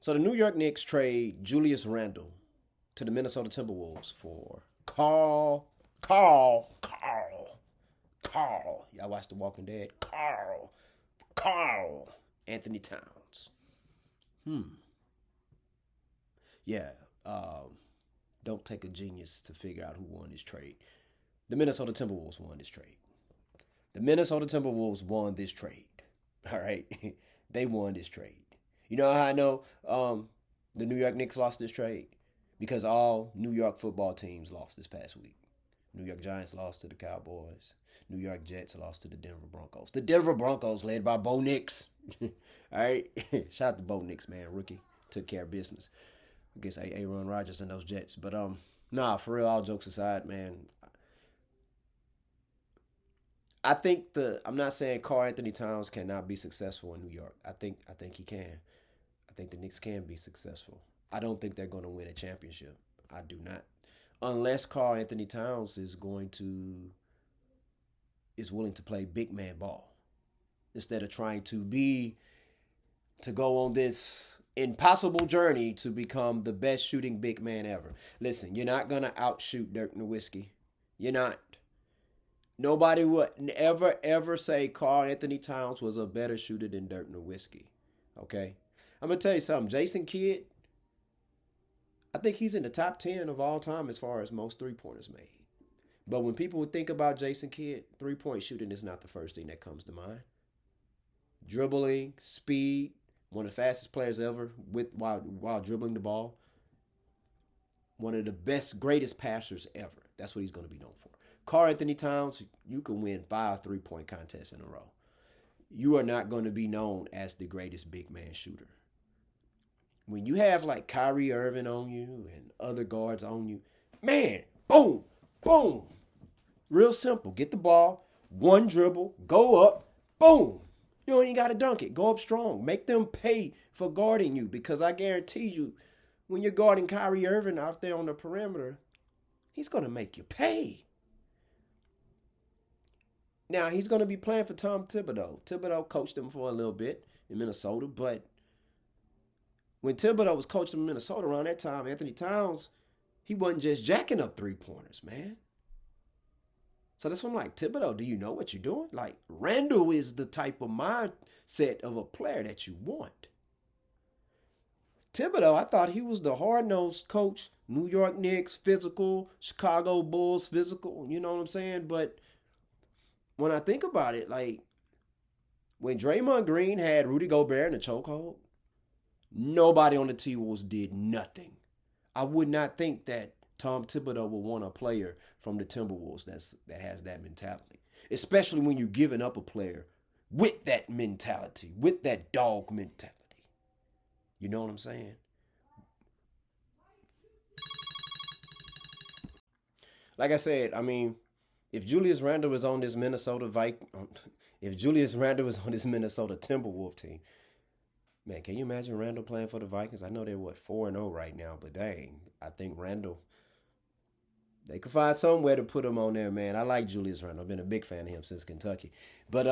So the New York Knicks trade Julius Randle to the Minnesota Timberwolves for Carl. Y'all watch The Walking Dead? Carl Anthony Towns. Yeah. Don't take a genius to figure out who won this trade. The Minnesota Timberwolves won this trade. The Minnesota Timberwolves won this trade. All right. They won this trade. You know how I know the New York Knicks lost this trade? Because all New York football teams lost this past week. New York Giants lost to the Cowboys. New York Jets lost to the Denver Broncos. The Denver Broncos led by Bo Nix. All right. Shout out to Bo Nix, man. Rookie. Took care of business. I guess Aaron Rodgers and those Jets. But nah, for real, all jokes aside, man. I'm not saying Karl Anthony Towns cannot be successful in New York. I think he can. I think the Knicks can be successful. I don't think they're going to win a championship. I do not. Unless Karl Anthony Towns is willing to play big man ball instead of trying to go on this impossible journey to become the best shooting big man ever. Listen, you're not gonna outshoot Dirk Nowitzki. You're not. Nobody would ever say Karl Anthony Towns was a better shooter than Dirk Nowitzki. Okay, I'm gonna tell you something. Jason Kidd, I think he's in the top 10 of all time as far as most three-pointers made. But when people would think about Jason Kidd, three-point shooting is not the first thing that comes to mind. Dribbling, speed, one of the fastest players ever while dribbling the ball. One of the best, greatest passers ever. That's what he's going to be known for. Karl Anthony Towns, you can win 5 three-point contests in a row. You are not going to be known as the greatest big man shooter. When you have like Kyrie Irving on you and other guards on you, man, boom, boom. Real simple. Get the ball, one dribble, go up, boom. You don't even got to dunk it. Go up strong. Make them pay for guarding you because I guarantee you, when you're guarding Kyrie Irving out there on the perimeter, he's going to make you pay. Now, he's going to be playing for Tom Thibodeau. Thibodeau coached him for a little bit in Minnesota, but when Thibodeau was coaching in Minnesota around that time, Anthony Towns, he wasn't just jacking up three-pointers, man. So that's when I'm like, Thibodeau, do you know what you're doing? Like, Randle is the type of mindset of a player that you want. Thibodeau, I thought he was the hard-nosed coach, New York Knicks, physical, Chicago Bulls, physical, you know what I'm saying? But when I think about it, like, when Draymond Green had Rudy Gobert in the chokehold, nobody on the T-Wolves did nothing. I would not think that Tom Thibodeau would want a player from the Timberwolves that has that mentality. Especially when you're giving up a player with that mentality, with that dog mentality. You know what I'm saying? Like I said, I mean, if Julius Randle was on this if Julius Randle was on this Minnesota Timberwolves team, man, can you imagine Randle playing for the Vikings? I know they're 4-0 right now, but dang, I think Randle, they could find somewhere to put him on there, man. I like Julius Randle. I've been a big fan of him since Kentucky. But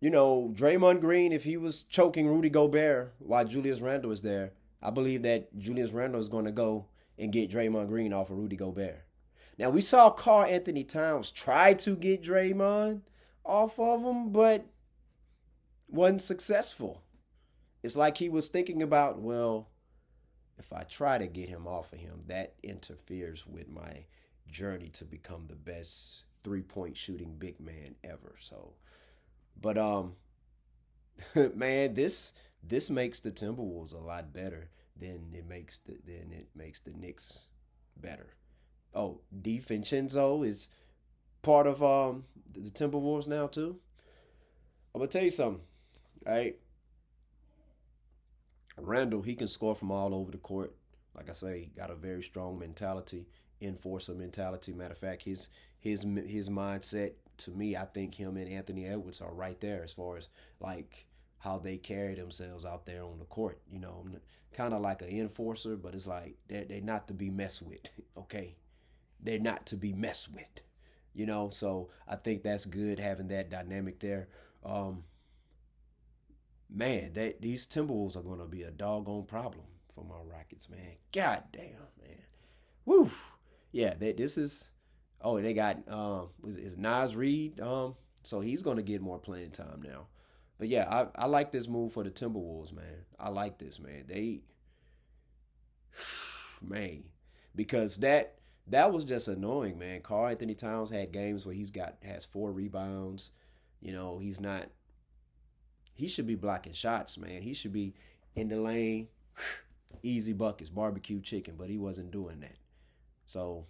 Draymond Green, if he was choking Rudy Gobert while Julius Randle was there, I believe that Julius Randle is going to go and get Draymond Green off of Rudy Gobert. Now, we saw Karl Anthony Towns try to get Draymond off of him, but wasn't successful. It's like he was thinking about, well, if I try to get him off of him, that interferes with my journey to become the best three-point shooting big man ever. So, but man, this makes the Timberwolves a lot better than it makes the Knicks better. Oh, DiVincenzo is part of the Timberwolves now too. I'm gonna tell you something. All right, Randle, he can score from all over the court. Like I say, got a very strong mentality, enforcer mentality. Matter of fact, his mindset, to me, I think him and Anthony Edwards are right there as far as like how they carry themselves out there on the court. You know, kind of like an enforcer, but it's like they're not to be messed with. Okay, they're not to be messed with. You know, so I think that's good having that dynamic there. man, that these Timberwolves are gonna be a doggone problem for my Rockets, man. God damn, man. Woo. Yeah, this is. Oh, they got is Nas Reed. So he's gonna get more playing time now. But yeah, I like this move for the Timberwolves, man. I like this, man. Man, because that was just annoying, man. Karl Anthony Towns had games where has 4 rebounds. He's not. He should be blocking shots, man. He should be in the lane, easy buckets, barbecue chicken, but he wasn't doing that. So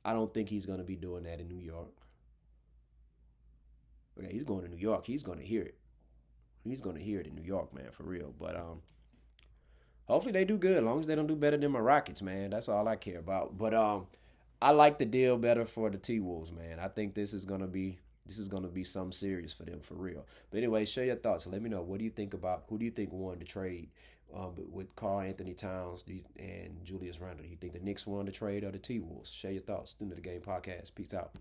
I don't think he's gonna be doing that in New York. Okay, he's going to New York. He's gonna hear it. He's gonna hear it in New York, man, for real. But hopefully they do good. As long as they don't do better than my Rockets, man. That's all I care about. But I like the deal better for the T Wolves, man. I think this is gonna be something serious for them for real. But anyway, share your thoughts. Let me know. What do you think about who do you think won the trade with Karl Anthony Towns and Julius Randle? Do you think the Knicks won the trade or the T Wolves? Share your thoughts. Student of the Game podcast. Peace out.